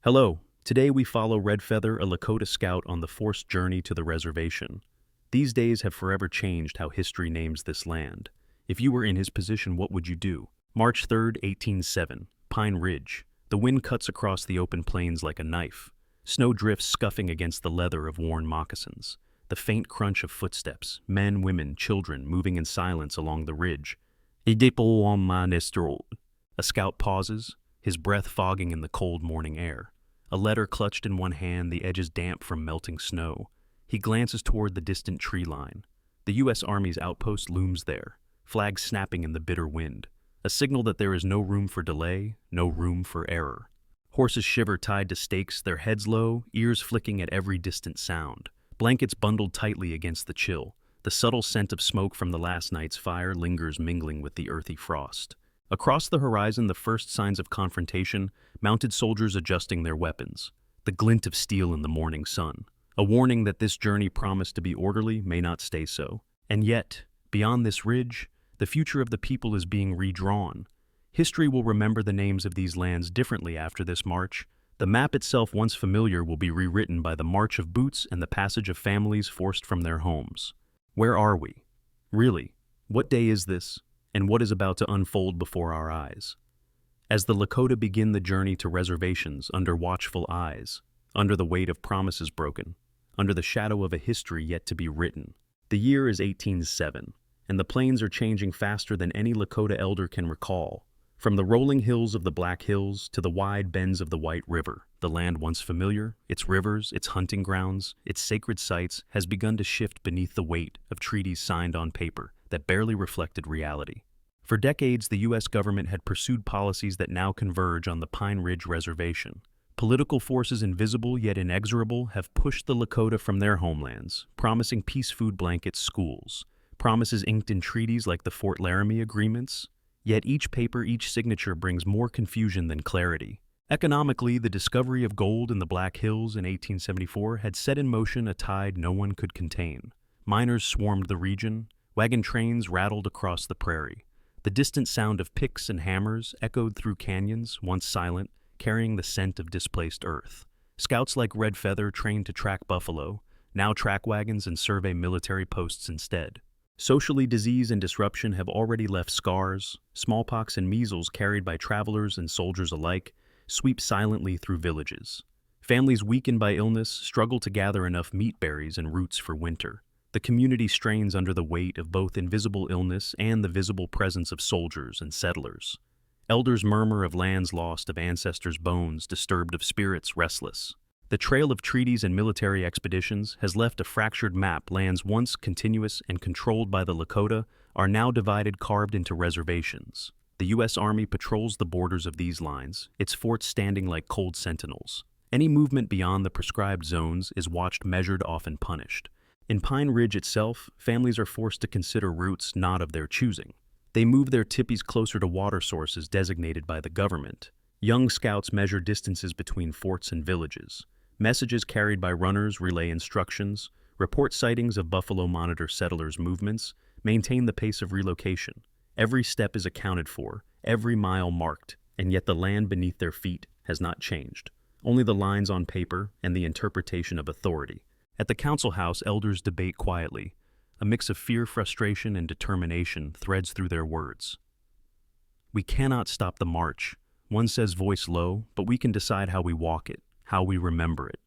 Hello, today we follow Red Feather, a Lakota scout on the forced journey to the reservation. These days have forever changed how history names this land. If you were in his position, what would you do? March 3rd, 1807, Pine Ridge. The wind cuts across the open plains like a knife. Snow drifts scuffing against the leather of worn moccasins. The faint crunch of footsteps, men, women, children moving in silence along the ridge. A scout pauses, his breath fogging in the cold morning air. A letter clutched in one hand, the edges damp from melting snow. He glances toward the distant tree line. The U.S. Army's outpost looms there, flags snapping in the bitter wind, a signal that there is no room for delay, no room for error. Horses shiver tied to stakes, their heads low, ears flicking at every distant sound. Blankets bundled tightly against the chill. The subtle scent of smoke from the last night's fire lingers, mingling with the earthy frost. Across the horizon, the first signs of confrontation, mounted soldiers adjusting their weapons. The glint of steel in the morning sun. A warning that this journey promised to be orderly may not stay so. And yet, beyond this ridge, the future of the people is being redrawn. History will remember the names of these lands differently after this march. The map itself, once familiar, will be rewritten by the march of boots and the passage of families forced from their homes. Where are we? Really, what day is this, and what is about to unfold before our eyes? As the Lakota begin the journey to reservations under watchful eyes, under the weight of promises broken, under the shadow of a history yet to be written. The year is 1807, and the plains are changing faster than any Lakota elder can recall. From the rolling hills of the Black Hills to the wide bends of the White River, the land once familiar, its rivers, its hunting grounds, its sacred sites, has begun to shift beneath the weight of treaties signed on paper that barely reflected reality. For decades, the U.S. government had pursued policies that now converge on the Pine Ridge Reservation. Political forces invisible yet inexorable have pushed the Lakota from their homelands, promising peace food blankets, schools, promises inked in treaties like the Fort Laramie Agreements. Yet each paper, each signature brings more confusion than clarity. Economically, the discovery of gold in the Black Hills in 1874 had set in motion a tide no one could contain. Miners swarmed the region, wagon trains rattled across the prairie. The distant sound of picks and hammers echoed through canyons, once silent, carrying the scent of displaced earth. Scouts like Red Feather, trained to track buffalo, now track wagons and survey military posts instead. Socially, disease and disruption have already left scars. Smallpox and measles, carried by travelers and soldiers alike, sweep silently through villages. Families weakened by illness struggle to gather enough meat berries and roots for winter. The community strains under the weight of both invisible illness and the visible presence of soldiers and settlers. Elders murmur of lands lost, of ancestors' bones disturbed, of spirits restless. The trail of treaties and military expeditions has left a fractured map. Lands once continuous and controlled by the Lakota are now divided, carved into reservations. The U.S. Army patrols the borders of these lines, its forts standing like cold sentinels. Any movement beyond the prescribed zones is watched, measured, often punished. In Pine Ridge itself, families are forced to consider routes not of their choosing. They move their tipis closer to water sources designated by the government. Young scouts measure distances between forts and villages. Messages carried by runners relay instructions, report sightings of buffalo, monitor settlers' movements, maintain the pace of relocation. Every step is accounted for, every mile marked, and yet the land beneath their feet has not changed. Only the lines on paper and the interpretation of authority. At the council house, elders debate quietly. A mix of fear, frustration, and determination threads through their words. We cannot stop the march, one says, voice low, but we can decide how we walk it, how we remember it.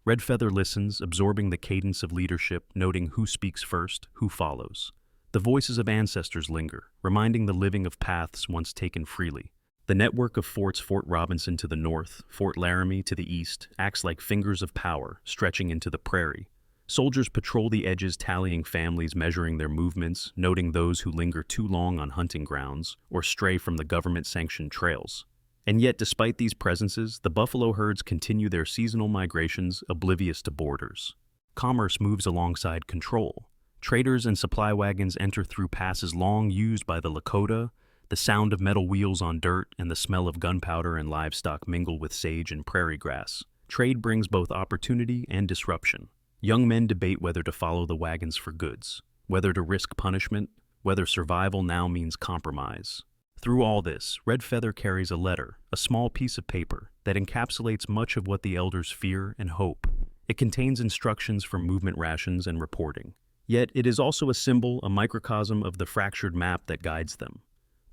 Red Feather listens, absorbing the cadence of leadership, noting who speaks first, who follows. The voices of ancestors linger, reminding the living of paths once taken freely. The network of forts, Fort Robinson to the north, Fort Laramie to the east, acts like fingers of power stretching into the prairie. Soldiers patrol the edges, tallying families, measuring their movements, noting those who linger too long on hunting grounds or stray from the government-sanctioned trails. And yet, despite these presences, the buffalo herds continue their seasonal migrations, oblivious to borders. Commerce moves alongside control. Traders and supply wagons enter through passes long used by the Lakota. The sound of metal wheels on dirt and the smell of gunpowder and livestock mingle with sage and prairie grass. Trade brings both opportunity and disruption. Young men debate whether to follow the wagons for goods, whether to risk punishment, whether survival now means compromise. Through all this, Red Feather carries a letter, a small piece of paper, that encapsulates much of what the elders fear and hope. It contains instructions for movement rations and reporting. Yet it is also a symbol, a microcosm of the fractured map that guides them.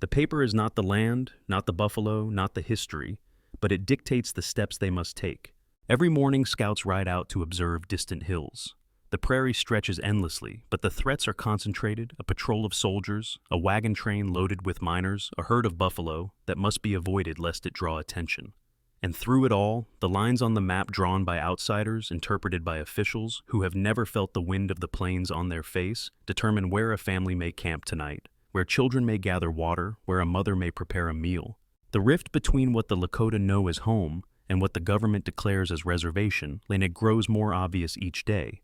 The paper is not the land, not the buffalo, not the history, but it dictates the steps they must take. Every morning, scouts ride out to observe distant hills. The prairie stretches endlessly, but the threats are concentrated: a patrol of soldiers, a wagon train loaded with miners, a herd of buffalo that must be avoided lest it draw attention. And through it all, the lines on the map drawn by outsiders, interpreted by officials who have never felt the wind of the plains on their face, determine where a family may camp tonight, where children may gather water, where a mother may prepare a meal. The rift between what the Lakota know as home and what the government declares as reservation, and it grows more obvious each day.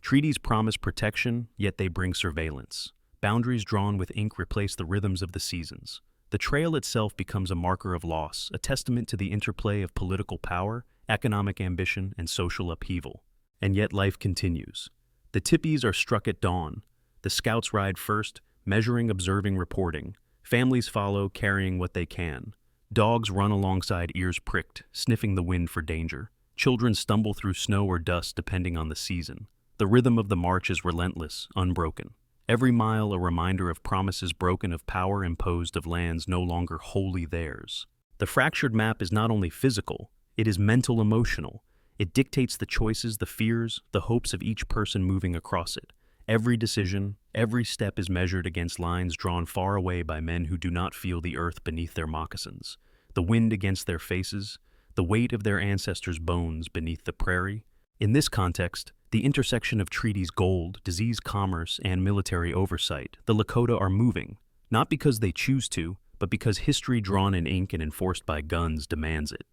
Treaties promise protection, yet they bring surveillance. Boundaries drawn with ink replace the rhythms of the seasons. The trail itself becomes a marker of loss, a testament to the interplay of political power, economic ambition, and social upheaval. And yet life continues. The tippies are struck at dawn. The scouts ride first, measuring, observing, reporting. Families follow, carrying what they can. Dogs run alongside, ears pricked, sniffing the wind for danger. Children stumble through snow or dust depending on the season. The rhythm of the march is relentless, unbroken. Every mile a reminder of promises broken, of power imposed, of lands no longer wholly theirs. The fractured map is not only physical, it is mental, emotional. It dictates the choices, the fears, the hopes of each person moving across it. Every decision, every step is measured against lines drawn far away by men who do not feel the earth beneath their moccasins, the wind against their faces, the weight of their ancestors' bones beneath the prairie. In this context, the intersection of treaties, gold, disease, commerce, and military oversight, the Lakota are moving, not because they choose to, but because history drawn in ink and enforced by guns demands it.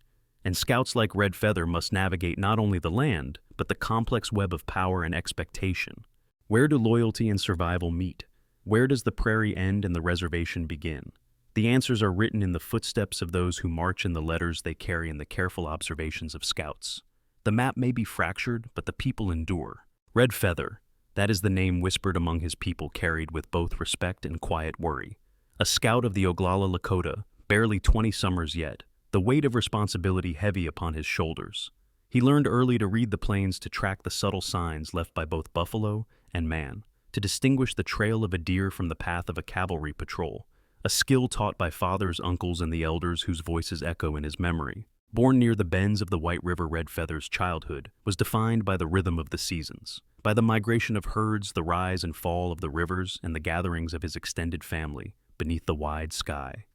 And scouts like Red Feather must navigate not only the land, but the complex web of power and expectation. Where do loyalty and survival meet? Where does the prairie end and the reservation begin? The answers are written in the footsteps of those who march, in the letters they carry, in the careful observations of scouts. The map may be fractured, but the people endure. Red Feather, that is the name whispered among his people, carried with both respect and quiet worry. A scout of the Oglala Lakota, barely 20 summers yet, the weight of responsibility heavy upon his shoulders. He learned early to read the plains, to track the subtle signs left by both buffalo and man, to distinguish the trail of a deer from the path of a cavalry patrol, a skill taught by fathers, uncles, and the elders whose voices echo in his memory. Born near the bends of the White River, Red Feather's childhood was defined by the rhythm of the seasons, by the migration of herds, the rise and fall of the rivers, and the gatherings of his extended family beneath the wide sky.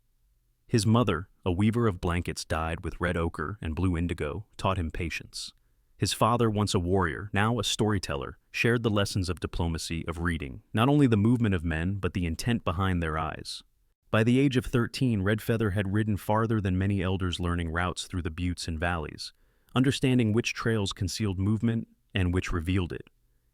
His mother, a weaver of blankets dyed with red ochre and blue indigo, taught him patience. His father, once a warrior, now a storyteller, shared the lessons of diplomacy, of reading not only the movement of men, but the intent behind their eyes. By the age of 13, Red Feather had ridden farther than many elders, learning routes through the buttes and valleys, understanding which trails concealed movement and which revealed it.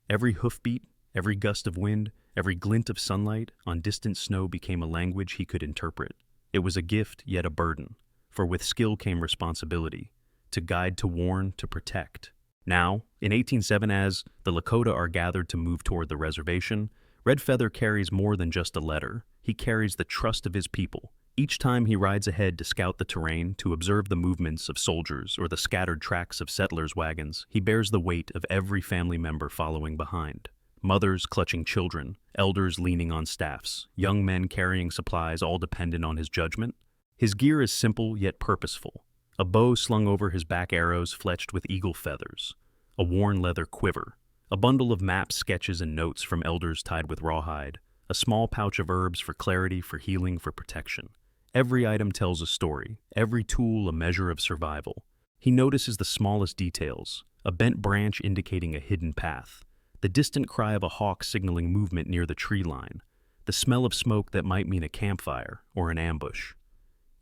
Every hoofbeat, every gust of wind, every glint of sunlight on distant snow became a language he could interpret. It was a gift, yet a burden, for with skill came responsibility, to guide, to warn, to protect. Now, in 1807, as the Lakota are gathered to move toward the reservation, Red Feather carries more than just a letter. He carries the trust of his people. Each time he rides ahead to scout the terrain, to observe the movements of soldiers or the scattered tracks of settlers' wagons, he bears the weight of every family member following behind. Mothers clutching children, elders leaning on staffs, young men carrying supplies, all dependent on his judgment. His gear is simple yet purposeful. A bow slung over his back, arrows fletched with eagle feathers, a worn leather quiver, a bundle of maps, sketches, and notes from elders tied with rawhide, a small pouch of herbs for clarity, for healing, for protection. Every item tells a story, every tool a measure of survival. He notices the smallest details, a bent branch indicating a hidden path, the distant cry of a hawk signaling movement near the tree line, the smell of smoke that might mean a campfire or an ambush.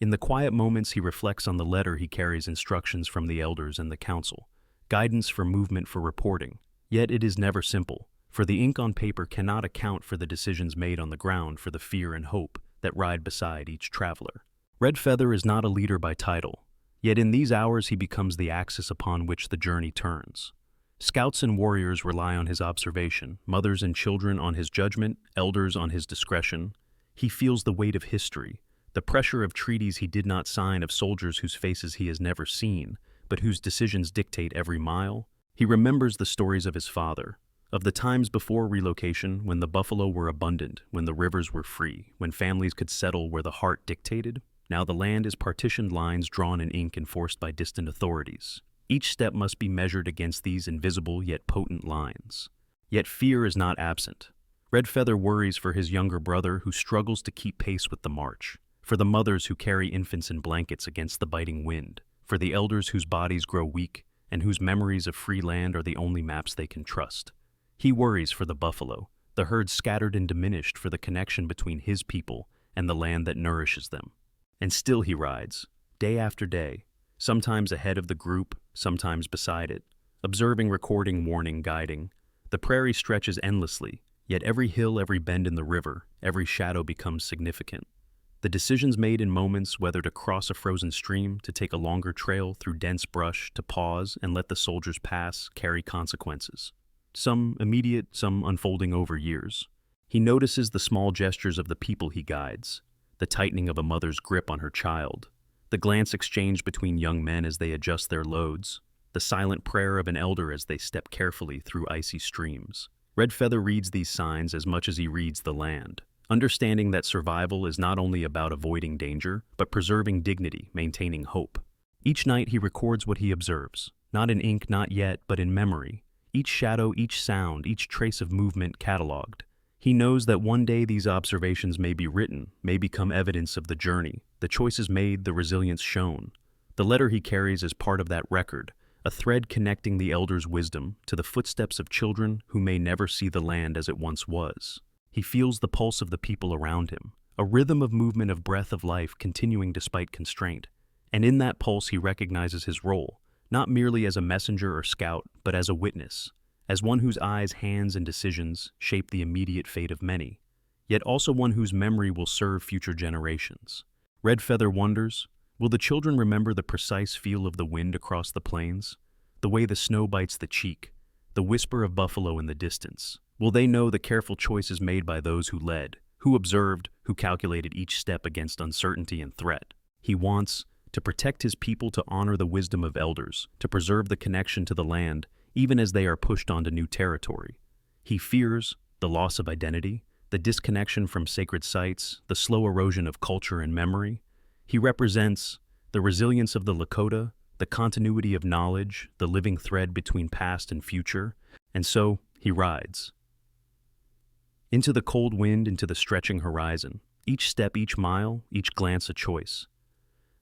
In the quiet moments, he reflects on the letter he carries, instructions from the elders and the council, guidance for movement, for reporting. Yet it is never simple, for the ink on paper cannot account for the decisions made on the ground, for the fear and hope that ride beside each traveler. Red Feather is not a leader by title, yet in these hours he becomes the axis upon which the journey turns. Scouts and warriors rely on his observation, mothers and children on his judgment, elders on his discretion. He feels the weight of history, The pressure of treaties he did not sign, of soldiers whose faces he has never seen, but whose decisions dictate every mile. He remembers the stories of his father, of the times before relocation when the buffalo were abundant, when the rivers were free, when families could settle where the heart dictated. Now the land is partitioned, lines drawn in ink enforced by distant authorities. Each step must be measured against these invisible yet potent lines. Yet fear is not absent. Red Feather worries for his younger brother who struggles to keep pace with the march, for the mothers who carry infants in blankets against the biting wind, for the elders whose bodies grow weak and whose memories of free land are the only maps they can trust. He worries for the buffalo, the herd scattered and diminished, for the connection between his people and the land that nourishes them. And still he rides, day after day, sometimes ahead of the group, sometimes beside it, observing, recording, warning, guiding. The prairie stretches endlessly, yet every hill, every bend in the river, every shadow becomes significant. The decisions made in moments, whether to cross a frozen stream, to take a longer trail through dense brush, to pause and let the soldiers pass, carry consequences. Some immediate, some unfolding over years. He notices the small gestures of the people he guides, the tightening of a mother's grip on her child, the glance exchanged between young men as they adjust their loads, the silent prayer of an elder as they step carefully through icy streams. Red Feather reads these signs as much as he reads the land, understanding that survival is not only about avoiding danger, but preserving dignity, maintaining hope. Each night he records what he observes, not in ink, not yet, but in memory. Each shadow, each sound, each trace of movement cataloged. He knows that one day these observations may be written, may become evidence of the journey, the choices made, the resilience shown. The letter he carries is part of that record, a thread connecting the elders' wisdom to the footsteps of children who may never see the land as it once was. He feels the pulse of the people around him, a rhythm of movement, of breath of life continuing despite constraint. And in that pulse he recognizes his role, not merely as a messenger or scout, but as a witness, as one whose eyes, hands, and decisions shape the immediate fate of many, yet also one whose memory will serve future generations. Red Feather wonders, will the children remember the precise feel of the wind across the plains, the way the snow bites the cheek, the whisper of buffalo in the distance? Will they know the careful choices made by those who led, who observed, who calculated each step against uncertainty and threat? He wants to protect his people, to honor the wisdom of elders, to preserve the connection to the land, even as they are pushed onto new territory. He fears the loss of identity, the disconnection from sacred sites, the slow erosion of culture and memory. He represents the resilience of the Lakota, the continuity of knowledge, the living thread between past and future. And so he rides into the cold wind, into the stretching horizon, each step, each mile, each glance a choice.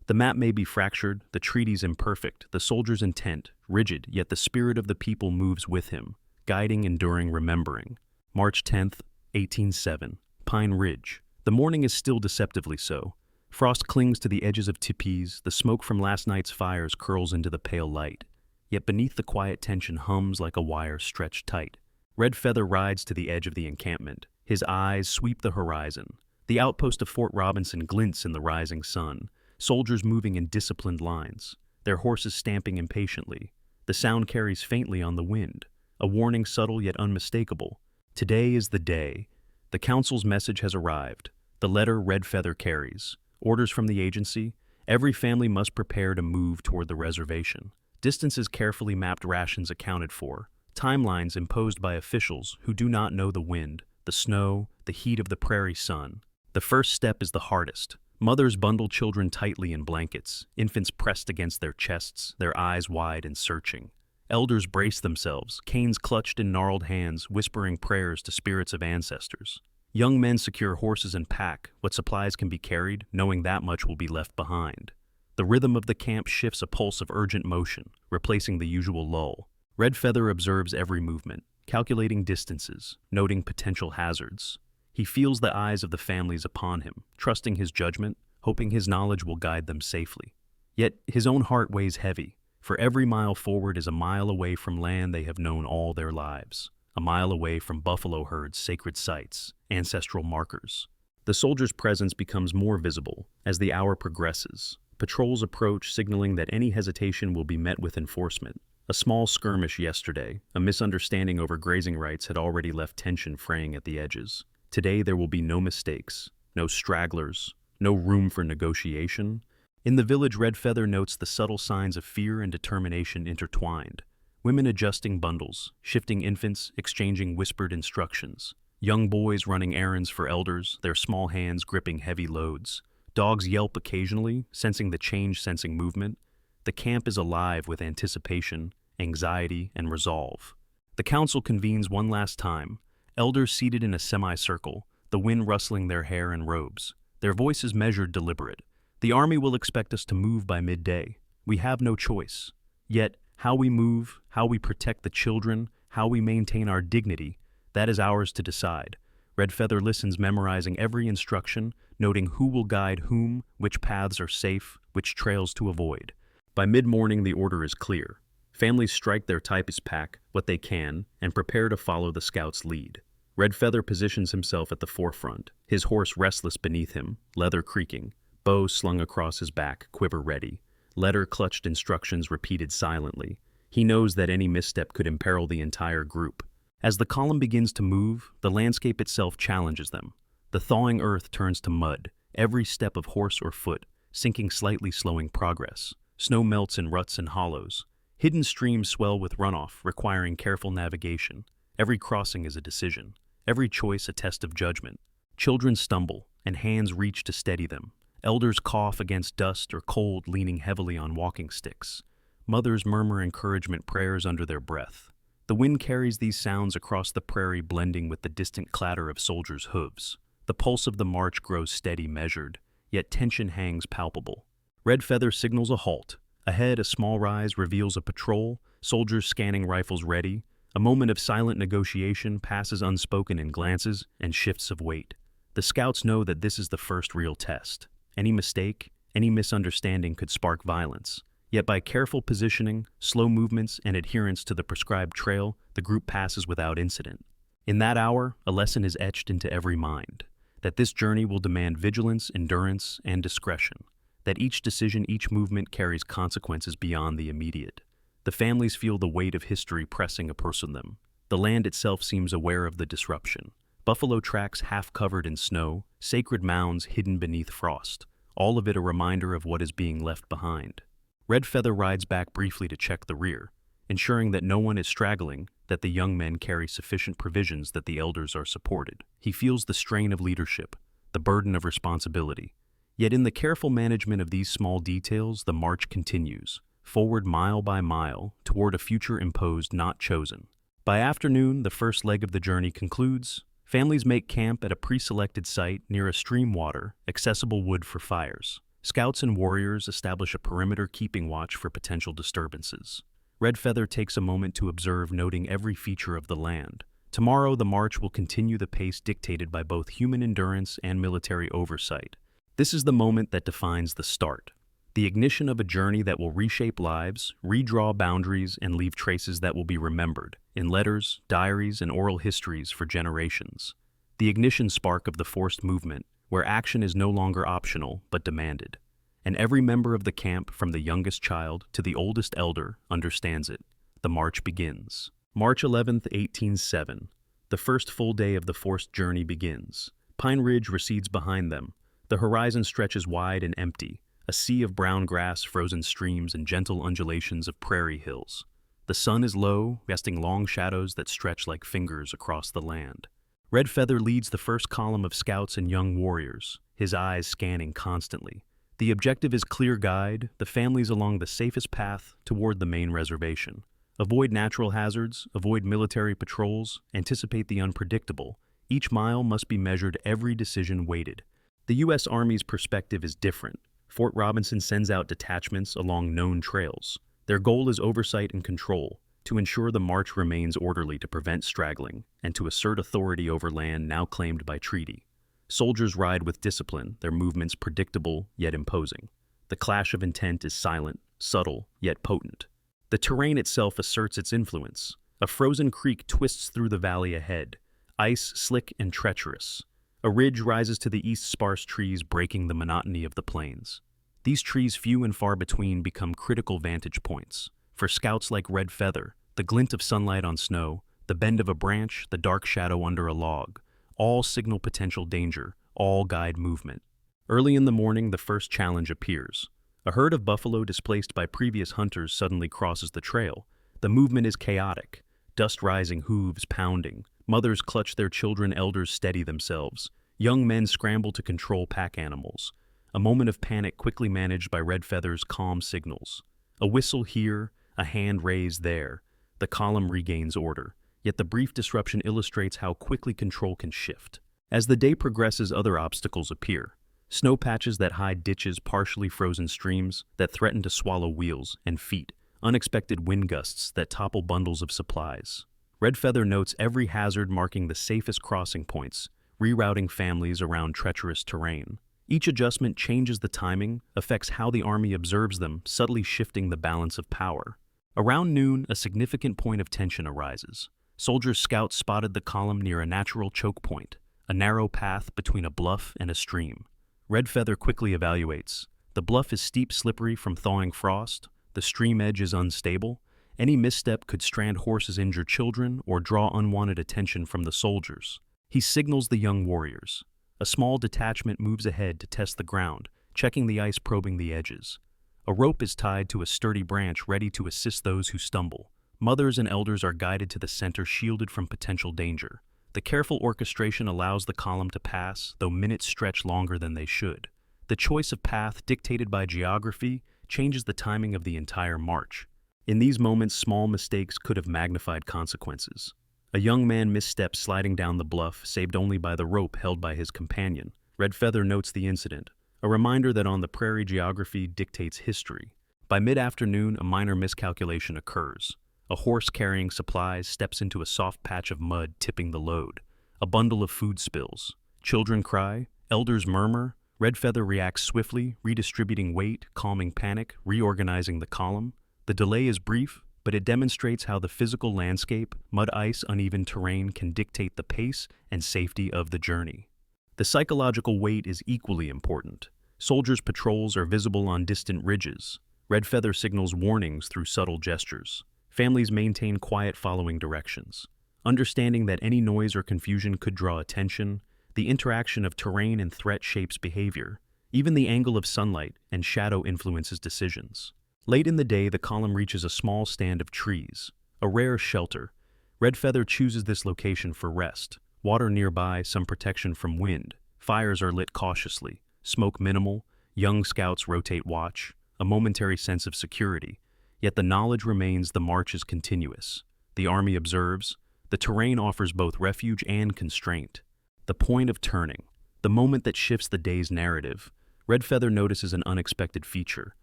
The map may be fractured, the treaties imperfect, the soldier's intent rigid, yet the spirit of the people moves with him, guiding, enduring, remembering. March 10th, 1807, Pine Ridge. The morning is still deceptively so. Frost clings to the edges of teepees, the smoke from last night's fires curls into the pale light. Yet beneath the quiet tension hums like a wire stretched tight. Red Feather rides to the edge of the encampment. His eyes sweep the horizon. The outpost of Fort Robinson glints in the rising sun, soldiers moving in disciplined lines, their horses stamping impatiently. The sound carries faintly on the wind, a warning subtle yet unmistakable. Today is the day. The council's message has arrived. The letter Red Feather carries. Orders from the agency. Every family must prepare to move toward the reservation. Distances carefully mapped, rations accounted for. Timelines imposed by officials who do not know the wind, the snow, the heat of the prairie sun. The first step is the hardest. Mothers bundle children tightly in blankets, infants pressed against their chests, their eyes wide and searching. Elders brace themselves, canes clutched in gnarled hands, whispering prayers to spirits of ancestors. Young men secure horses and pack what supplies can be carried, knowing that much will be left behind. The rhythm of the camp shifts, a pulse of urgent motion, replacing the usual lull. Red Feather observes every movement, calculating distances, noting potential hazards. He feels the eyes of the families upon him, trusting his judgment, hoping his knowledge will guide them safely. Yet his own heart weighs heavy, for every mile forward is a mile away from land they have known all their lives, a mile away from buffalo herds, sacred sites, ancestral markers. The soldier's presence becomes more visible as the hour progresses. Patrols approach, signaling that any hesitation will be met with enforcement. A small skirmish yesterday, a misunderstanding over grazing rights, had already left tension fraying at the edges. Today there will be no mistakes, no stragglers, no room for negotiation. In the village, Red Feather notes the subtle signs of fear and determination intertwined. Women adjusting bundles, shifting infants, exchanging whispered instructions. Young boys running errands for elders, their small hands gripping heavy loads. Dogs yelp occasionally, sensing the change-sensing movement. The camp is alive with anticipation, anxiety, and resolve. The council convenes one last time, elders seated in a semicircle, the wind rustling their hair and robes. Their voices measured, deliberate. The army will expect us to move by midday. We have no choice. Yet, how we move, how we protect the children, how we maintain our dignity, that is ours to decide. Red Feather listens, memorizing every instruction, noting who will guide whom, which paths are safe, which trails to avoid. By mid-morning, the order is clear. Families strike their typist pack, what they can, and prepare to follow the scout's lead. Red Feather positions himself at the forefront, his horse restless beneath him, leather creaking, bow slung across his back, quiver ready. Letter-clutched instructions repeated silently. He knows that any misstep could imperil the entire group. As the column begins to move, the landscape itself challenges them. The thawing earth turns to mud, every step of horse or foot, sinking slightly, slowing progress. Snow melts in ruts and hollows. Hidden streams swell with runoff, requiring careful navigation. Every crossing is a decision, every choice a test of judgment. Children stumble, and hands reach to steady them. Elders cough against dust or cold, leaning heavily on walking sticks. Mothers murmur encouragement prayers under their breath. The wind carries these sounds across the prairie, blending with the distant clatter of soldiers' hooves. The pulse of the march grows steady, measured, yet tension hangs palpable. Red Feather signals a halt. Ahead, a small rise reveals a patrol, soldiers scanning, rifles ready. A moment of silent negotiation passes unspoken in glances and shifts of weight. The scouts know that this is the first real test. Any mistake, any misunderstanding could spark violence. Yet by careful positioning, slow movements, and adherence to the prescribed trail, the group passes without incident. In that hour, a lesson is etched into every mind, that this journey will demand vigilance, endurance, and discretion, that each decision, each movement carries consequences beyond the immediate. The families feel the weight of history pressing upon them. The land itself seems aware of the disruption. Buffalo tracks half covered in snow, sacred mounds hidden beneath frost, all of it a reminder of what is being left behind. Red Feather rides back briefly to check the rear, ensuring that no one is straggling, that the young men carry sufficient provisions, that the elders are supported. He feels the strain of leadership, the burden of responsibility. Yet in the careful management of these small details, the march continues, forward mile by mile, toward a future imposed, not chosen. By afternoon, the first leg of the journey concludes. Families make camp at a pre-selected site near a stream, water, accessible wood for fires. Scouts and warriors establish a perimeter, keeping watch for potential disturbances. Red Feather takes a moment to observe, noting every feature of the land. Tomorrow, the march will continue the pace dictated by both human endurance and military oversight. This is the moment that defines the start, the ignition of a journey that will reshape lives, redraw boundaries, and leave traces that will be remembered in letters, diaries, and oral histories for generations. The ignition spark of the forced movement, where action is no longer optional but demanded. And every member of the camp, from the youngest child to the oldest elder, understands it. The march begins. March 11th, 1807. The first full day of the forced journey begins. Pine Ridge recedes behind them. The horizon stretches wide and empty, a sea of brown grass, frozen streams, and gentle undulations of prairie hills. The sun is low, casting long shadows that stretch like fingers across the land. Red Feather leads the first column of scouts and young warriors, his eyes scanning constantly. The objective is clear: guide the families along the safest path toward the main reservation. Avoid natural hazards, avoid military patrols, anticipate the unpredictable. Each mile must be measured, every decision weighted. The U.S. Army's perspective is different. Fort Robinson sends out detachments along known trails. Their goal is oversight and control, to ensure the march remains orderly, to prevent straggling, and to assert authority over land now claimed by treaty. Soldiers ride with discipline, their movements predictable yet imposing. The clash of intent is silent, subtle, yet potent. The terrain itself asserts its influence. A frozen creek twists through the valley ahead, ice slick and treacherous. A ridge rises to the east, sparse trees breaking the monotony of the plains. These trees, few and far between, become critical vantage points. For scouts like Red Feather, the glint of sunlight on snow, the bend of a branch, the dark shadow under a log, all signal potential danger, all guide movement. Early in the morning, the first challenge appears. A herd of buffalo displaced by previous hunters suddenly crosses the trail. The movement is chaotic. Dust rising, hooves pounding. Mothers clutch their children, elders steady themselves. Young men scramble to control pack animals. A moment of panic quickly managed by Red Feather's calm signals. A whistle here, a hand raised there. The column regains order. Yet the brief disruption illustrates how quickly control can shift. As the day progresses, other obstacles appear. Snow patches that hide ditches, partially frozen streams that threaten to swallow wheels and feet. Unexpected wind gusts that topple bundles of supplies. Red Feather notes every hazard, marking the safest crossing points, rerouting families around treacherous terrain. Each adjustment changes the timing, affects how the army observes them, subtly shifting the balance of power. Around noon, a significant point of tension arises. Soldiers' scouts spotted the column near a natural choke point, a narrow path between a bluff and a stream. Red Feather quickly evaluates. The bluff is steep, slippery from thawing frost. The stream edge is unstable. Any misstep could strand horses, injure children, or draw unwanted attention from the soldiers. He signals the young warriors. A small detachment moves ahead to test the ground, checking the ice, probing the edges. A rope is tied to a sturdy branch, ready to assist those who stumble. Mothers and elders are guided to the center, shielded from potential danger. The careful orchestration allows the column to pass, though minutes stretch longer than they should. The choice of path, dictated by geography, changes the timing of the entire march. In these moments, small mistakes could have magnified consequences. A young man missteps sliding down the bluff, saved only by the rope held by his companion. Red Feather notes the incident, a reminder that on the prairie, geography dictates history. By mid-afternoon, a minor miscalculation occurs. A horse carrying supplies steps into a soft patch of mud, tipping the load. A bundle of food spills. Children cry, elders murmur. Red Feather reacts swiftly, redistributing weight, calming panic, reorganizing the column. The delay is brief, but it demonstrates how the physical landscape, mud, ice, uneven terrain can dictate the pace and safety of the journey. The psychological weight is equally important. Soldiers' patrols are visible on distant ridges. Red Feather signals warnings through subtle gestures. Families maintain quiet, following directions. Understanding that any noise or confusion could draw attention, the interaction of terrain and threat shapes behavior. Even the angle of sunlight and shadow influences decisions. Late in the day, the column reaches a small stand of trees, a rare shelter. Red Feather chooses this location for rest. Water nearby, some protection from wind. Fires are lit cautiously, smoke minimal. Young scouts rotate watch, a momentary sense of security. Yet the knowledge remains, the march is continuous. The army observes. The terrain offers both refuge and constraint. The point of turning, the moment that shifts the day's narrative. Red Feather notices an unexpected feature,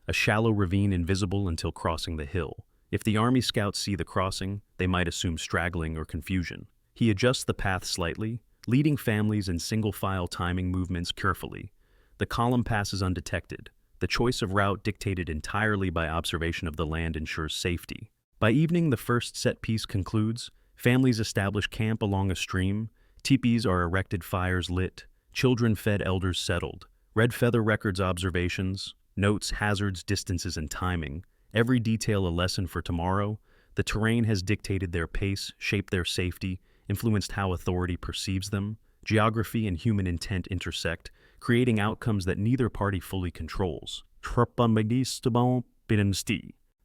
a shallow ravine invisible until crossing the hill. If the army scouts see the crossing, they might assume straggling or confusion. He adjusts the path slightly, leading families in single-file timing movements carefully. The column passes undetected. The choice of route, dictated entirely by observation of the land, ensures safety. By evening, the first set piece concludes. Families establish camp along a stream. Teepees are erected, fires lit. Children fed, elders settled. Red Feather records observations, notes hazards, distances, and timing. Every detail a lesson for tomorrow. The terrain has dictated their pace, shaped their safety, influenced how authority perceives them. Geography and human intent intersect, creating outcomes that neither party fully controls.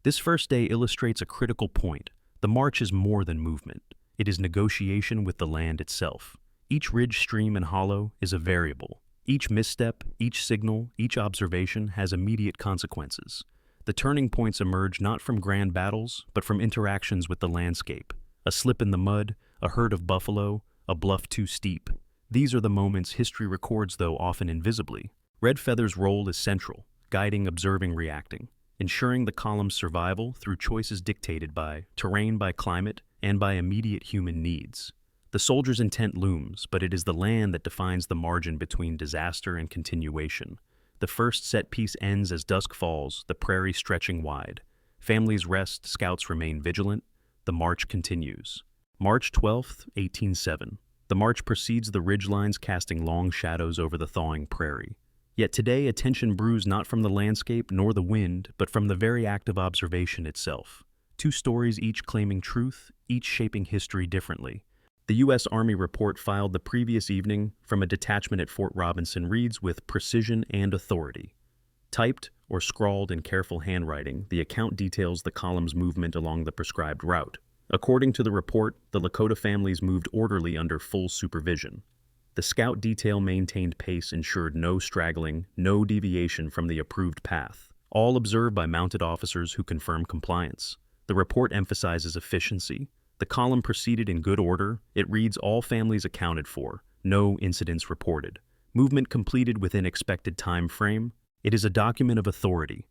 This first day illustrates a critical point. The march is more than movement. It is negotiation with the land itself. Each ridge, stream, and hollow is a variable. Each misstep, each signal, each observation has immediate consequences. The turning points emerge not from grand battles, but from interactions with the landscape. A slip in the mud, a herd of buffalo, a bluff too steep. These are the moments history records, though often invisibly. Red Feather's role is central, guiding, observing, reacting, ensuring the column's survival through choices dictated by terrain, by climate, and by immediate human needs. The soldier's intent looms, but it is the land that defines the margin between disaster and continuation. The first set piece ends as dusk falls, the prairie stretching wide. Families rest, scouts remain vigilant. The march continues. March 12th, 1807. The march precedes the ridgelines, casting long shadows over the thawing prairie. Yet today, attention brews not from the landscape nor the wind, but from the very act of observation itself. Two stories, each claiming truth, each shaping history differently. The U.S. Army report filed the previous evening from a detachment at Fort Robinson reads with precision and authority. Typed or scrawled in careful handwriting, the account details the column's movement along the prescribed route. According to the report, the Lakota families moved orderly under full supervision. The scout detail maintained pace, ensured no straggling, no deviation from the approved path, all observed by mounted officers who confirm compliance. The report emphasizes efficiency. The column proceeded in good order. It reads all families accounted for, no incidents reported. Movement completed within expected time frame. It is a document of authority,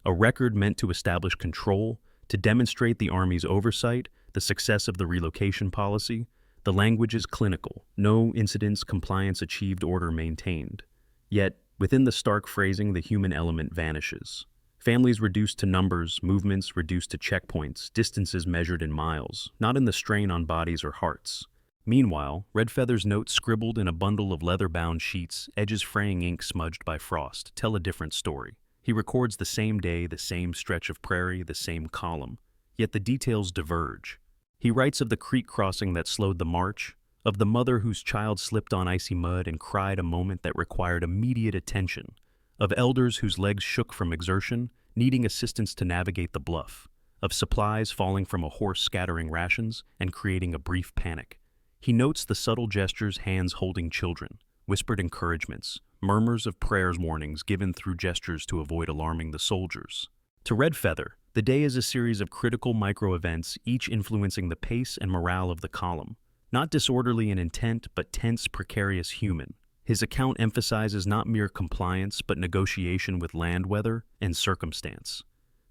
a record meant to establish control, to demonstrate the Army's oversight, the success of the relocation policy. The language is clinical, no incidents, compliance achieved, order maintained. Yet, within the stark phrasing, the human element vanishes. Families reduced to numbers, movements reduced to checkpoints, distances measured in miles, not in the strain on bodies or hearts. Meanwhile, Red Feather's notes scribbled in a bundle of leather-bound sheets, edges fraying ink smudged by frost, tell a different story. He records the same day, the same stretch of prairie, the same column. Yet the details diverge. He writes of the creek crossing that slowed the march, of the mother whose child slipped on icy mud and cried a moment that required immediate attention, of elders whose legs shook from exertion, needing assistance to navigate the bluff, of supplies falling from a horse scattering rations and creating a brief panic. He notes the subtle gestures, hands holding children, whispered encouragements, murmurs of prayers, warnings given through gestures to avoid alarming the soldiers. To Red Feather, the day is a series of critical micro-events, each influencing the pace and morale of the column. Not disorderly in intent, but tense, precarious, human. His account emphasizes not mere compliance, but negotiation with land, weather, and circumstance.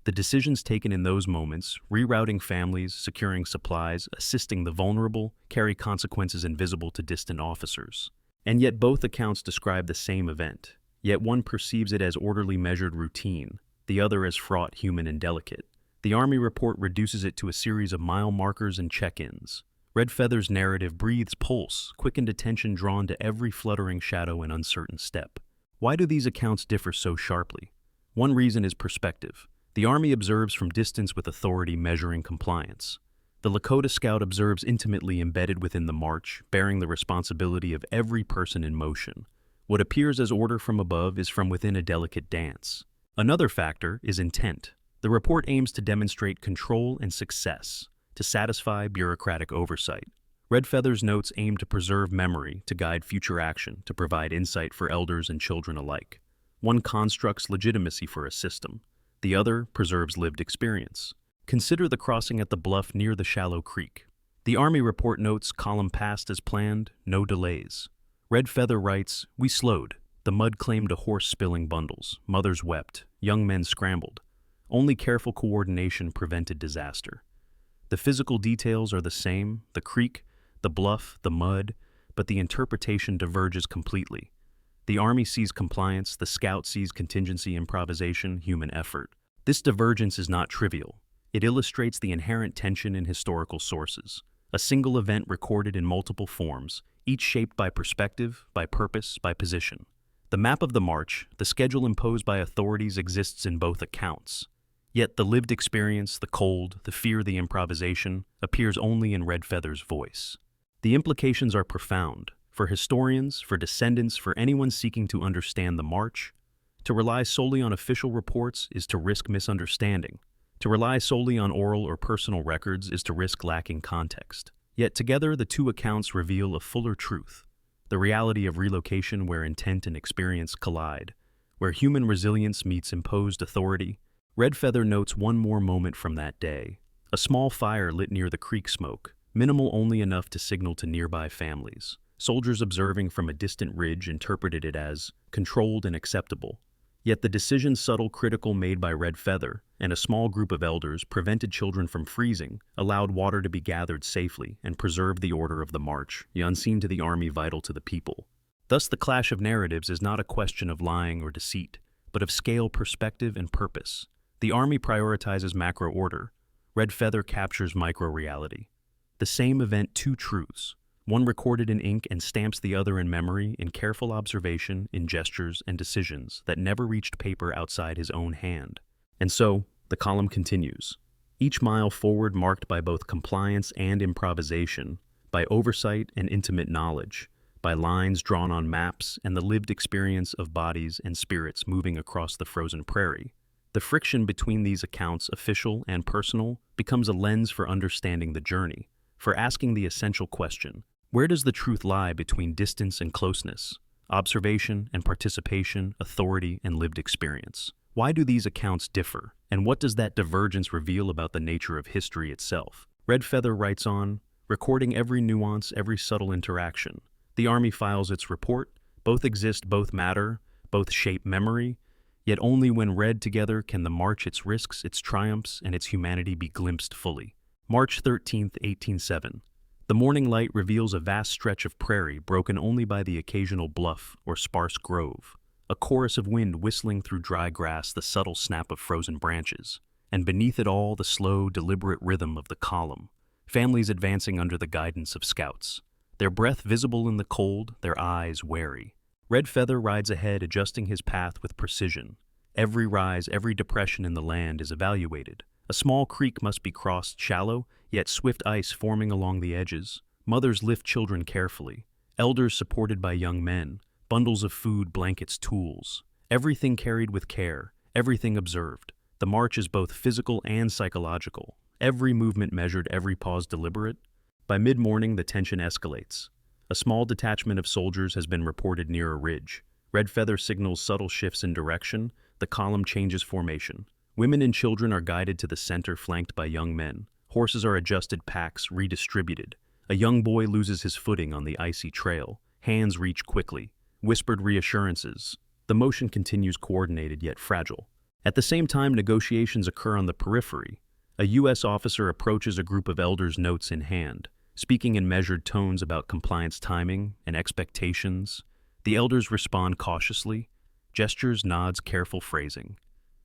The decisions taken in those moments, rerouting families, securing supplies, assisting the vulnerable, carry consequences invisible to distant officers. And yet both accounts describe the same event. Yet one perceives it as orderly, measured routine, the other as fraught, human, and delicate. The Army report reduces it to a series of mile markers and check-ins. Red Feather's narrative breathes pulse, quickened attention drawn to every fluttering shadow and uncertain step. Why do these accounts differ so sharply? One reason is perspective. The Army observes from distance with authority, measuring compliance. The Lakota scout observes intimately, embedded within the march, bearing the responsibility of every person in motion. What appears as order from above is from within, a delicate dance. Another factor is intent. The report aims to demonstrate control and success, to satisfy bureaucratic oversight. Red Feather's notes aim to preserve memory, to guide future action, to provide insight for elders and children alike. One constructs legitimacy for a system. The other preserves lived experience. Consider the crossing at the bluff near the shallow creek. The Army report notes column passed as planned, no delays. Red Feather writes, "We slowed. The mud claimed a horse spilling bundles. Mothers wept. Young men scrambled. Only careful coordination prevented disaster." The physical details are the same, the creek, the bluff, the mud, but the interpretation diverges completely. The Army sees compliance, the scout sees contingency, improvisation, human effort. This divergence is not trivial. It illustrates the inherent tension in historical sources. A single event recorded in multiple forms, each shaped by perspective, by purpose, by position. The map of the march, the schedule imposed by authorities, exists in both accounts. Yet the lived experience, the cold, the fear, the improvisation, appears only in Red Feather's voice. The implications are profound. For historians, for descendants, for anyone seeking to understand the march, to rely solely on official reports is to risk misunderstanding. To rely solely on oral or personal records is to risk lacking context. Yet together, the two accounts reveal a fuller truth. The reality of relocation, where intent and experience collide, where human resilience meets imposed authority. Red Feather notes one more moment from that day. A small fire lit near the creek smoke, minimal, only enough to signal to nearby families. Soldiers observing from a distant ridge interpreted it as controlled and acceptable. Yet the decision, subtle, critical, made by Red Feather and a small group of elders, prevented children from freezing, allowed water to be gathered safely, and preserved the order of the march, the unseen to the Army, vital to the people. Thus the clash of narratives is not a question of lying or deceit, but of scale, perspective, and purpose. The Army prioritizes macro order. Red Feather captures micro-reality. The same event, two truths. One recorded in ink and stamps the other in memory, in careful observation, in gestures and decisions that never reached paper outside his own hand. And so, the column continues. Each mile forward marked by both compliance and improvisation, by oversight and intimate knowledge, by lines drawn on maps and the lived experience of bodies and spirits moving across the frozen prairie. The friction between these accounts, official and personal, becomes a lens for understanding the journey, for asking the essential question: where does the truth lie between distance and closeness, observation and participation, authority and lived experience? Why do these accounts differ, and what does that divergence reveal about the nature of history itself? Red Feather writes on, recording every nuance, every subtle interaction. The Army files its report. Both exist, both matter, both shape memory, yet only when read together can the march, its risks, its triumphs, and its humanity be glimpsed fully. March 13th, 1807. The morning light reveals a vast stretch of prairie broken only by the occasional bluff or sparse grove, a chorus of wind whistling through dry grass, the subtle snap of frozen branches, and beneath it all the slow, deliberate rhythm of the column, families advancing under the guidance of scouts, their breath visible in the cold, their eyes wary. Red Feather rides ahead, adjusting his path with precision. Every rise, every depression in the land is evaluated. A small creek must be crossed, shallow, yet swift ice forming along the edges. Mothers lift children carefully. Elders supported by young men. Bundles of food, blankets, tools. Everything carried with care, everything observed. The march is both physical and psychological. Every movement measured, every pause deliberate. By mid-morning, the tension escalates. A small detachment of soldiers has been reported near a ridge. Red Feather signals subtle shifts in direction. The column changes formation. Women and children are guided to the center, flanked by young men. Horses are adjusted, packs redistributed. A young boy loses his footing on the icy trail. Hands reach quickly. Whispered reassurances. The motion continues, coordinated yet fragile. At the same time, negotiations occur on the periphery. A U.S. officer approaches a group of elders, notes in hand, speaking in measured tones about compliance timing and expectations. The elders respond cautiously. Gestures, nods, careful phrasing.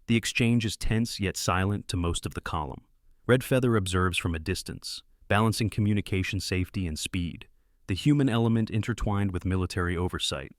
The exchange is tense yet silent to most of the column. Red Feather observes from a distance, balancing communication safety and speed, the human element intertwined with military oversight.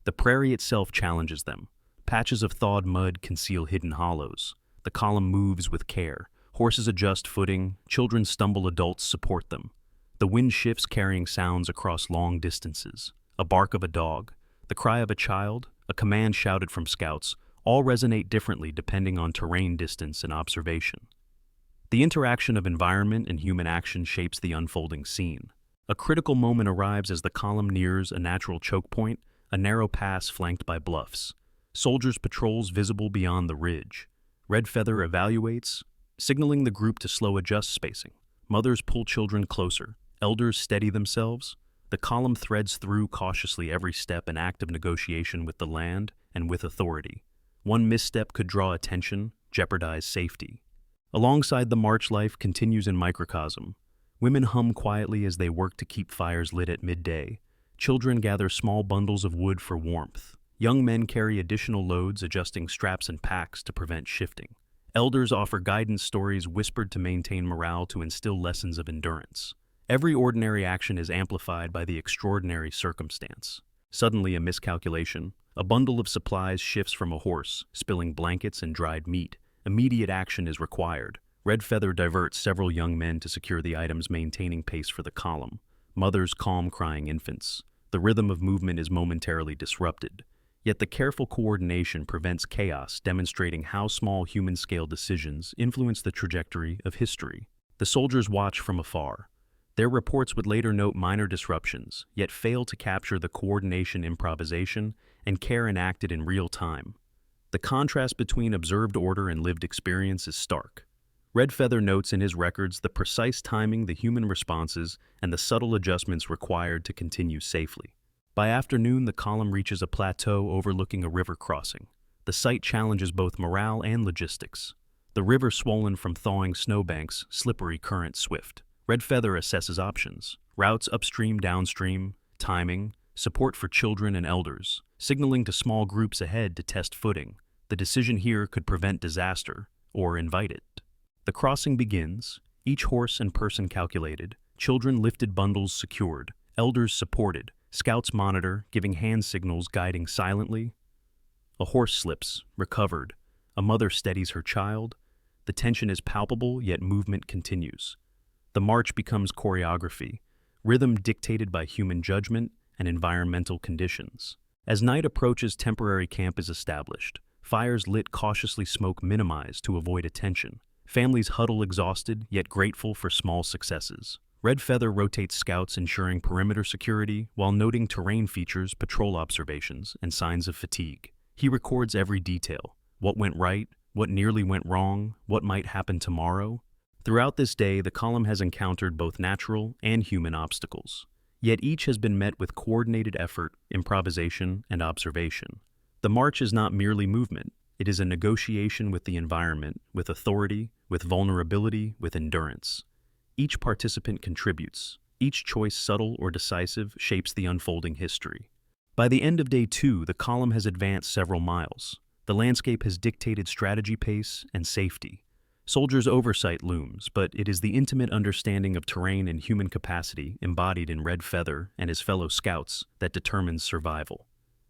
The prairie itself challenges them. Patches of thawed mud conceal hidden hollows. The column moves with care. Horses adjust footing, children stumble, adults support them. The wind shifts, carrying sounds across long distances. A bark of a dog, the cry of a child, a command shouted from scouts, all resonate differently depending on terrain, distance, and observation. The interaction of environment and human action shapes the unfolding scene. A critical moment arrives as the column nears a natural choke point, a narrow pass flanked by bluffs. Soldiers patrols visible beyond the ridge. Red Feather evaluates, signaling the group to slow, adjust spacing. Mothers pull children closer. Elders steady themselves. The column threads through cautiously, every step an act of negotiation with the land and with authority. One misstep could draw attention, jeopardize safety. Alongside the march, life continues in microcosm. Women hum quietly as they work to keep fires lit at midday. Children gather small bundles of wood for warmth. Young men carry additional loads, adjusting straps and packs to prevent shifting. Elders offer guidance, stories whispered to maintain morale, to instill lessons of endurance. Every ordinary action is amplified by the extraordinary circumstance. Suddenly, a miscalculation. A bundle of supplies shifts from a horse, spilling blankets and dried meat. Immediate action is required. Red Feather diverts several young men to secure the items, maintaining pace for the column. Mothers calm crying infants. The rhythm of movement is momentarily disrupted. Yet the careful coordination prevents chaos, demonstrating how small human-scale decisions influence the trajectory of history. The soldiers watch from afar. Their reports would later note minor disruptions, yet fail to capture the coordination, improvisation, and care enacted in real time. The contrast between observed order and lived experience is stark. Red Feather notes in his records the precise timing, the human responses, and the subtle adjustments required to continue safely. By afternoon, the column reaches a plateau overlooking a river crossing. The sight challenges both morale and logistics. The river, swollen from thawing snowbanks, slippery, current swift. Red Feather assesses options: routes upstream, downstream, timing, support for children and elders, signaling to small groups ahead to test footing. The decision here could prevent disaster or invite it. The crossing begins, each horse and person calculated, children lifted, bundles secured, elders supported, scouts monitor, giving hand signals, guiding silently. A horse slips, recovered. A mother steadies her child. The tension is palpable, yet movement continues. The march becomes choreography. rhythm dictated by human judgment and environmental conditions. As night approaches, temporary camp is established. Fires lit, cautiously, smoke minimized to avoid attention. Families huddle exhausted, yet grateful for small successes. Red Feather rotates scouts, ensuring perimeter security, while noting terrain features, patrol observations, and signs of fatigue. He records every detail: what went right, what nearly went wrong, what might happen tomorrow. Throughout this day, the column has encountered both natural and human obstacles. Yet each has been met with coordinated effort, improvisation, and observation. The march is not merely movement. It is a negotiation with the environment, with authority, with vulnerability, with endurance. Each participant contributes. Each choice, subtle or decisive, shapes the unfolding history. By the end of day 2, the column has advanced several miles. The landscape has dictated strategy, pace, and safety. Soldiers' oversight looms, but it is the intimate understanding of terrain and human capacity embodied in Red Feather and his fellow scouts that determines survival.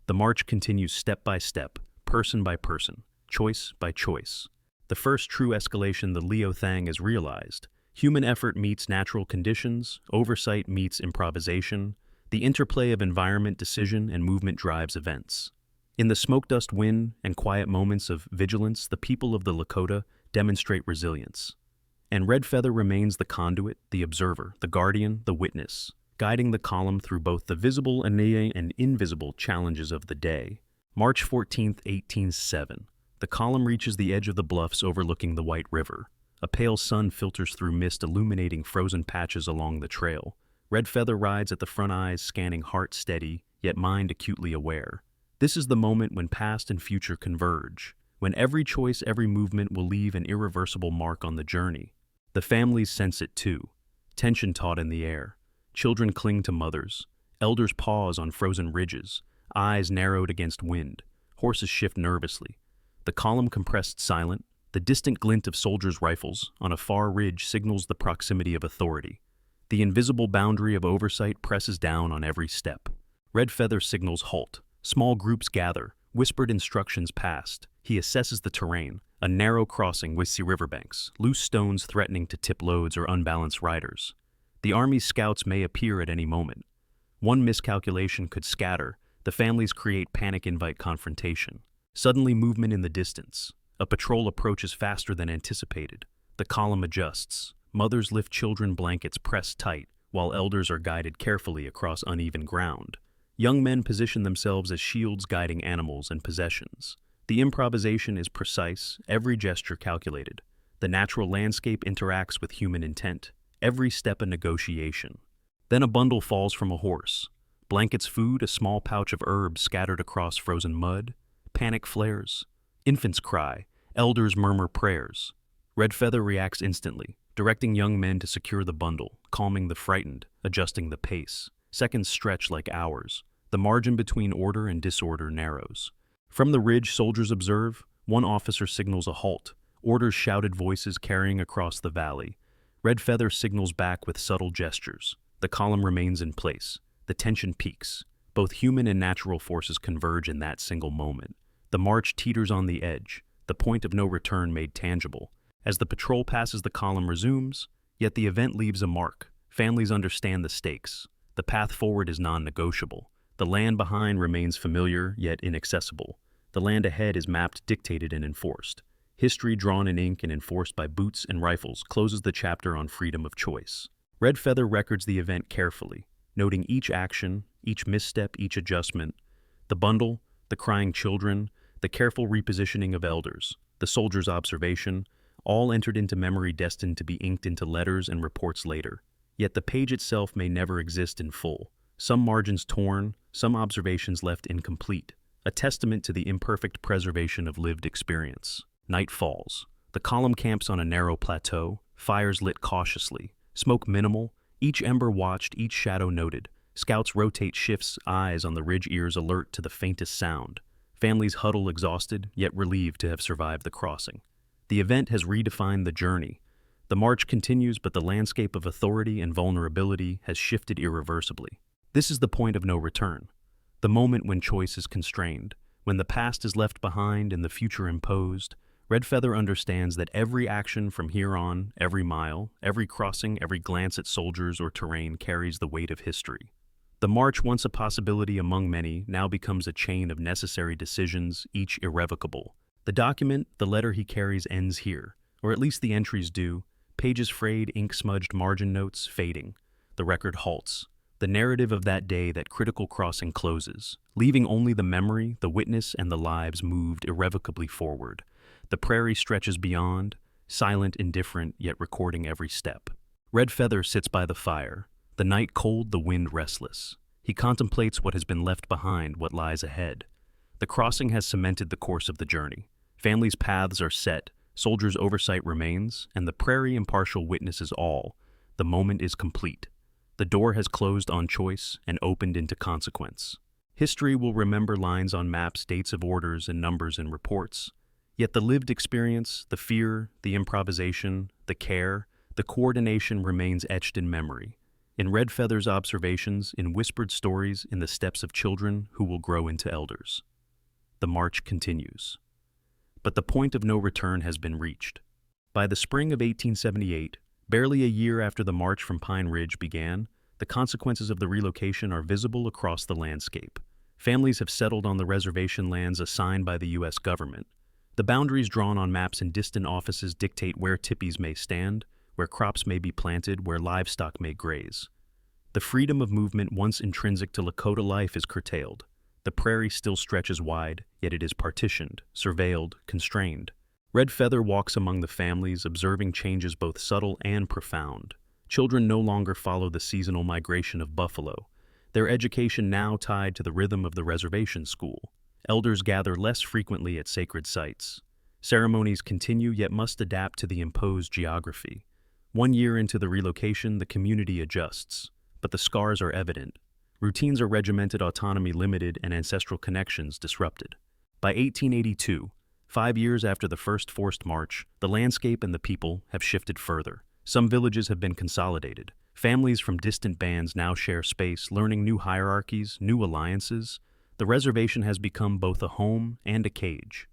The march continues step by step, person by person, choice by choice. The first true escalation the Leo Thang is realized. Human effort meets natural conditions, oversight meets improvisation. The interplay of environment, decision, and movement drives events. In the smoke dust wind and quiet moments of vigilance, the people of the Lakota demonstrate resilience. And Red Feather remains the conduit, the observer, the guardian, the witness, guiding the column through both the visible and invisible challenges of the day. March 14, 1807. The column reaches the edge of the bluffs overlooking the White River. A pale sun filters through mist, illuminating frozen patches along the trail. Red Feather rides at the front, eyes scanning, heart steady, yet mind acutely aware. This is the moment when past and future converge, when every choice, every movement will leave an irreversible mark on the journey. The families sense it too. Tension taut in the air. Children cling to mothers. Elders pause on frozen ridges, eyes narrowed against wind. Horses shift nervously. The column compressed, silent. The distant glint of soldiers' rifles on a far ridge signals the proximity of authority. The invisible boundary of oversight presses down on every step. Red Feather signals halt. Small groups gather. Whispered instructions passed. He assesses the terrain. A narrow crossing with sea riverbanks, loose stones threatening to tip loads or unbalanced riders. The Army's scouts may appear at any moment. One miscalculation could scatter. The families create panic, invite confrontation. Suddenly, movement in the distance. A patrol approaches faster than anticipated. The column adjusts. Mothers lift children, blankets pressed tight, while elders are guided carefully across uneven ground. Young men position themselves as shields, guiding animals and possessions. The improvisation is precise, every gesture calculated. The natural landscape interacts with human intent, every step a negotiation. Then a bundle falls from a horse. Blankets, food, a small pouch of herbs scattered across frozen mud. Panic flares. Infants cry. Elders murmur prayers. Red Feather reacts instantly, directing young men to secure the bundle, calming the frightened, adjusting the pace. Seconds stretch like hours. The margin between order and disorder narrows. From the ridge, soldiers observe. One officer signals a halt. Orders, shouted voices carrying across the valley. Red Feather signals back with subtle gestures. The column remains in place. The tension peaks. Both human and natural forces converge in that single moment. The march teeters on the edge, the point of no return made tangible. As the patrol passes, the column resumes, yet the event leaves a mark. Families understand the stakes. The path forward is non-negotiable. The land behind remains familiar, yet inaccessible. The land ahead is mapped, dictated, and enforced. History, drawn in ink and enforced by boots and rifles, closes the chapter on freedom of choice. Red Feather records the event carefully, noting each action, each misstep, each adjustment. The bundle, the crying children, the careful repositioning of elders, the soldier's observation, all entered into memory, destined to be inked into letters and reports later. Yet the page itself may never exist in full. Some margins torn, some observations left incomplete, a testament to the imperfect preservation of lived experience. Night falls. The column camps on a narrow plateau, fires lit cautiously, smoke minimal, each ember watched, each shadow noted. Scouts rotate shifts, eyes on the ridge, ears alert to the faintest sound. Families huddle, exhausted, yet relieved to have survived the crossing. The event has redefined the journey. The march continues, but the landscape of authority and vulnerability has shifted irreversibly. This is the point of no return. The moment when choice is constrained, when the past is left behind and the future imposed. Red Feather understands that every action from here on, every mile, every crossing, every glance at soldiers or terrain carries the weight of history. The march, once a possibility among many, now becomes a chain of necessary decisions, each irrevocable. The document, the letter he carries, ends here, or at least the entries do, pages frayed, ink-smudged margin notes fading. The record halts. The narrative of that day, that critical crossing, closes, leaving only the memory, the witness, and the lives moved irrevocably forward. The prairie stretches beyond, silent, indifferent, yet recording every step. Red Feather sits by the fire, the night cold, the wind restless. He contemplates what has been left behind, what lies ahead. The crossing has cemented the course of the journey. Families' paths are set, soldiers' oversight remains, and the prairie impartial witnesses all. The moment is complete. The door has closed on choice and opened into consequence. History will remember lines on maps, dates of orders, and numbers in reports. Yet the lived experience, the fear, the improvisation, the care, the coordination remains etched in memory. In Red Feather's observations, in whispered stories, in the steps of children who will grow into elders. The march continues. But the point of no return has been reached. By the spring of 1878, barely a year after the march from Pine Ridge began, the consequences of the relocation are visible across the landscape. Families have settled on the reservation lands assigned by the U.S. government. The boundaries drawn on maps in distant offices dictate where tipis may stand, where crops may be planted, where livestock may graze. The freedom of movement once intrinsic to Lakota life is curtailed. The prairie still stretches wide, yet it is partitioned, surveilled, constrained. Red Feather walks among the families, observing changes both subtle and profound. Children no longer follow the seasonal migration of buffalo, their education now tied to the rhythm of the reservation school. Elders gather less frequently at sacred sites. Ceremonies continue, yet must adapt to the imposed geography. 1 year into the relocation, the community adjusts, but the scars are evident. Routines are regimented, autonomy limited, and ancestral connections disrupted. By 1882, 5 years after the first forced march, the landscape and the people have shifted further. Some villages have been consolidated. Families from distant bands now share space, learning new hierarchies, new alliances. The reservation has become both a home and a cage.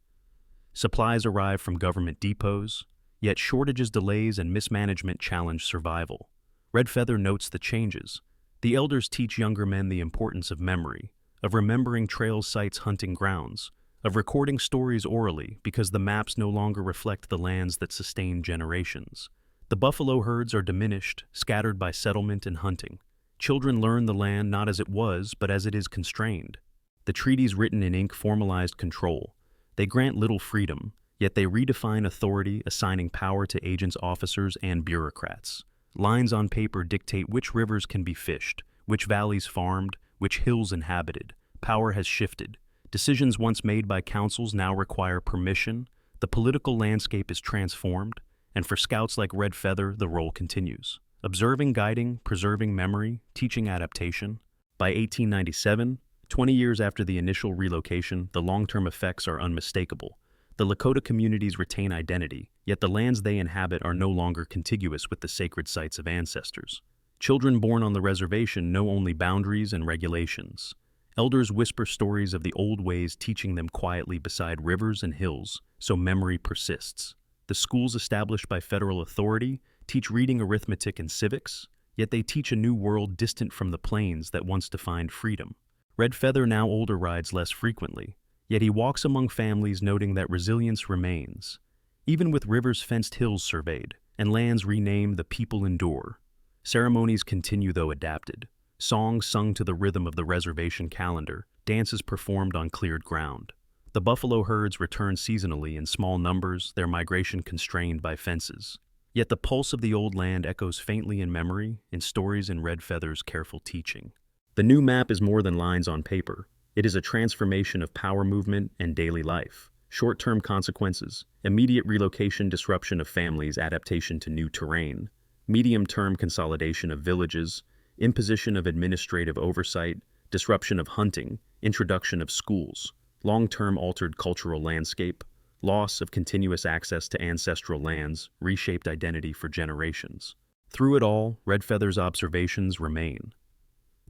Supplies arrive from government depots, yet shortages, delays, and mismanagement challenge survival. Red Feather notes the changes. The elders teach younger men the importance of memory, of remembering trails, sites, hunting grounds, of recording stories orally because the maps no longer reflect the lands that sustain generations. The buffalo herds are diminished, scattered by settlement and hunting. Children learn the land not as it was, but as it is constrained. The treaties written in ink formalized control. They grant little freedom, yet they redefine authority, assigning power to agents, officers, and bureaucrats. Lines on paper dictate which rivers can be fished, which valleys farmed, which hills inhabited. Power has shifted. Decisions once made by councils now require permission. The political landscape is transformed, and for scouts like Red Feather, the role continues. Observing, guiding, preserving memory, teaching adaptation. By 1897, 20 years after the initial relocation, the long-term effects are unmistakable. The Lakota communities retain identity, yet the lands they inhabit are no longer contiguous with the sacred sites of ancestors. Children born on the reservation know only boundaries and regulations. Elders whisper stories of the old ways, teaching them quietly beside rivers and hills, so memory persists. The schools established by federal authority teach reading, arithmetic, and civics, yet they teach a new world distant from the plains that once defined freedom. Red Feather, now older, rides less frequently, yet he walks among families, noting that resilience remains. Even with rivers, fenced hills surveyed, and lands renamed, the people endure. Ceremonies continue, though adapted. Songs sung to the rhythm of the reservation calendar, dances performed on cleared ground. The buffalo herds return seasonally in small numbers, their migration constrained by fences. Yet the pulse of the old land echoes faintly in memory, in stories, in Red Feather's careful teaching. The new map is more than lines on paper. It is a transformation of power movement and daily life. Short-term consequences, immediate relocation, disruption of families, adaptation to new terrain. Medium-term consolidation of villages, imposition of administrative oversight, disruption of hunting, introduction of schools. Long-term altered cultural landscape, loss of continuous access to ancestral lands, reshaped identity for generations. Through it all, Red Feather's observations remain.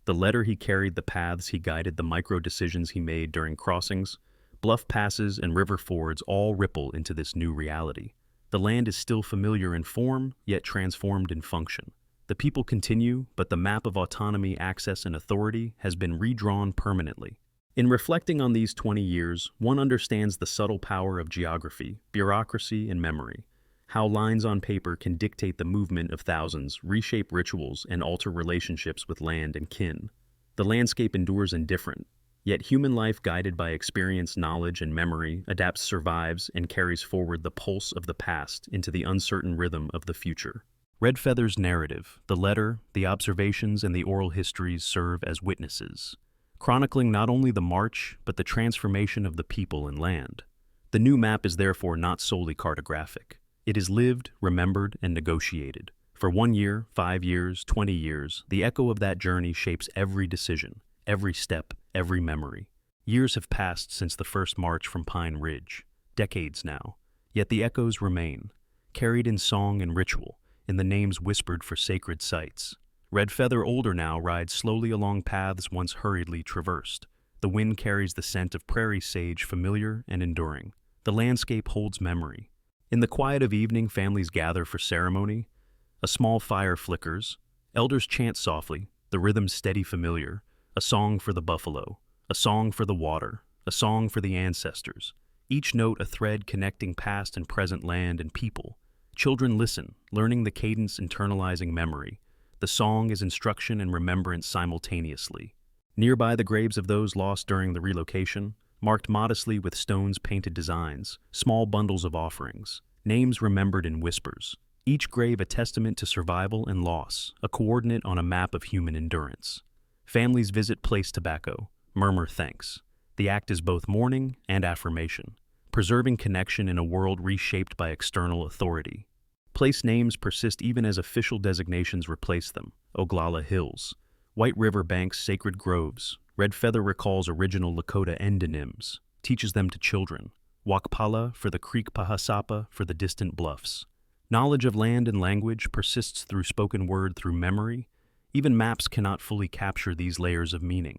The letter he carried, the paths he guided, the micro-decisions he made during crossings, Bluff passes and river fords all ripple into this new reality. The land is still familiar in form, yet transformed in function. The people continue, but the map of autonomy, access, and authority has been redrawn permanently. In reflecting on these 20 years, one understands the subtle power of geography, bureaucracy, and memory. How lines on paper can dictate the movement of thousands, reshape rituals, and alter relationships with land and kin. The landscape endures indifferent, yet human life, guided by experience, knowledge, and memory, adapts, survives, and carries forward the pulse of the past into the uncertain rhythm of the future. Red Feather's narrative, the letter, the observations, and the oral histories serve as witnesses, chronicling not only the march, but the transformation of the people and land. The new map is therefore not solely cartographic. It is lived, remembered, and negotiated. For 1 year, 5 years, 20 years, the echo of that journey shapes every decision, every step, every memory. Years have passed since the first march from Pine Ridge, decades now, yet the echoes remain, carried in song and ritual, in the names whispered for sacred sites. Red Feather, older now, rides slowly along paths once hurriedly traversed. The wind carries the scent of prairie sage, familiar and enduring. The landscape holds memory. In the quiet of evening, families gather for ceremony. A small fire flickers. Elders chant softly, the rhythm steady, familiar. A song for the buffalo, a song for the water, a song for the ancestors. Each note a thread connecting past and present, land and people. Children listen, learning the cadence, internalizing memory. The song is instruction and remembrance simultaneously. Nearby, the graves of those lost during the relocation, marked modestly with stones, painted designs, small bundles of offerings, names remembered in whispers. Each grave a testament to survival and loss, a coordinate on a map of human endurance. Families visit, place tobacco, murmur thanks. The act is both mourning and affirmation, preserving connection in a world reshaped by external authority. Place names persist even as official designations replace them. Oglala Hills, White River Banks, sacred groves. Red Feather recalls original Lakota endonyms, teaches them to children. Wakpala for the creek, Pahasapa for the distant bluffs. Knowledge of land and language persists through spoken word, through memory. Even maps cannot fully capture these layers of meaning.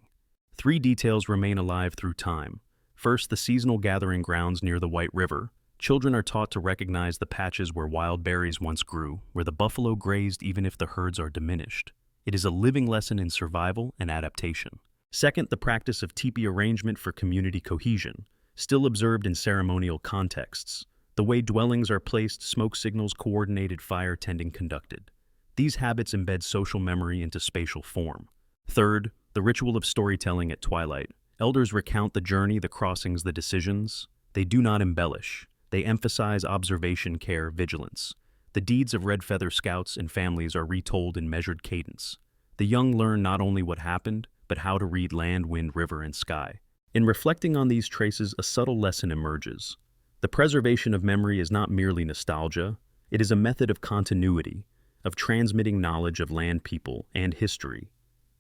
3 details remain alive through time. First, the seasonal gathering grounds near the White River. Children are taught to recognize the patches where wild berries once grew, where the buffalo grazed even if the herds are diminished. It is a living lesson in survival and adaptation. Second, the practice of teepee arrangement for community cohesion, still observed in ceremonial contexts. The way dwellings are placed, smoke signals, coordinated fire tending conducted. These habits embed social memory into spatial form. Third, the ritual of storytelling at twilight. Elders recount the journey, the crossings, the decisions. They do not embellish. They emphasize observation, care, vigilance. The deeds of Red Feather scouts and families are retold in measured cadence. The young learn not only what happened, but how to read land, wind, river, and sky. In reflecting on these traces, a subtle lesson emerges. The preservation of memory is not merely nostalgia. It is a method of continuity, of transmitting knowledge of land, people, and history.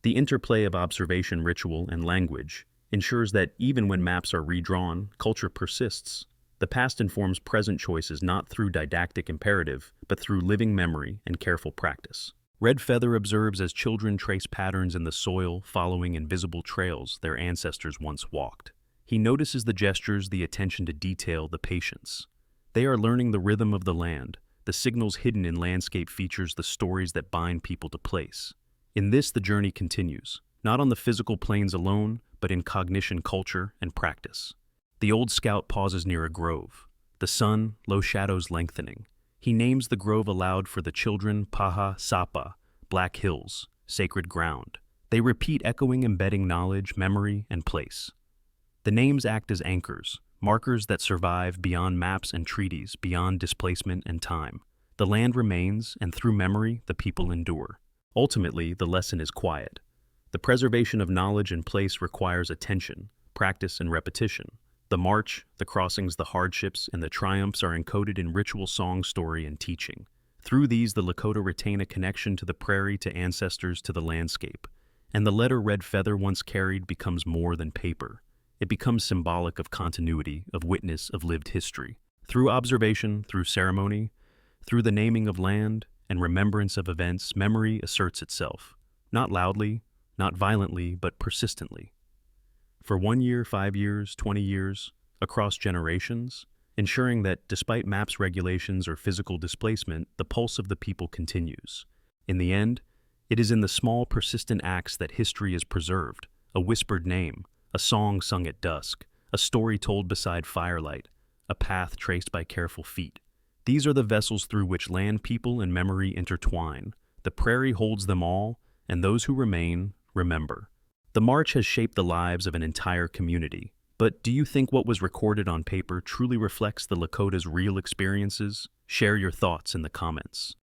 The interplay of observation, ritual, and language ensures that even when maps are redrawn, culture persists. The past informs present choices not through didactic imperative, but through living memory and careful practice. Red Feather observes as children trace patterns in the soil, following invisible trails their ancestors once walked. He notices the gestures, the attention to detail, the patience. They are learning the rhythm of the land, the signals hidden in landscape features, the stories that bind people to place. In this, the journey continues, not on the physical planes alone, but in cognition, culture, and practice. The old scout pauses near a grove, the sun, low shadows lengthening. He names the grove aloud for the children, Paha Sapa, Black Hills, sacred ground. They repeat, echoing, embedding knowledge, memory, and place. The names act as anchors, markers that survive beyond maps and treaties, beyond displacement and time. The land remains, and through memory, the people endure. Ultimately, the lesson is quiet. The preservation of knowledge and place requires attention, practice, and repetition. The march, the crossings, the hardships, and the triumphs are encoded in ritual, song, story, and teaching. Through these, the Lakota retain a connection to the prairie, to ancestors, to the landscape. And the letter Red Feather once carried becomes more than paper. It becomes symbolic of continuity, of witness, of lived history. Through observation, through ceremony, through the naming of land and remembrance of events, memory asserts itself. Not loudly, not violently, but persistently. For 1 year, 5 years, 20 years, across generations, ensuring that despite maps regulations or physical displacement, the pulse of the people continues. In the end, it is in the small, persistent acts that history is preserved, a whispered name, a song sung at dusk, a story told beside firelight, a path traced by careful feet. These are the vessels through which land, people, and memory intertwine. The prairie holds them all, and those who remain, remember. The march has shaped the lives of an entire community. But do you think what was recorded on paper truly reflects the Lakota's real experiences? Share your thoughts in the comments.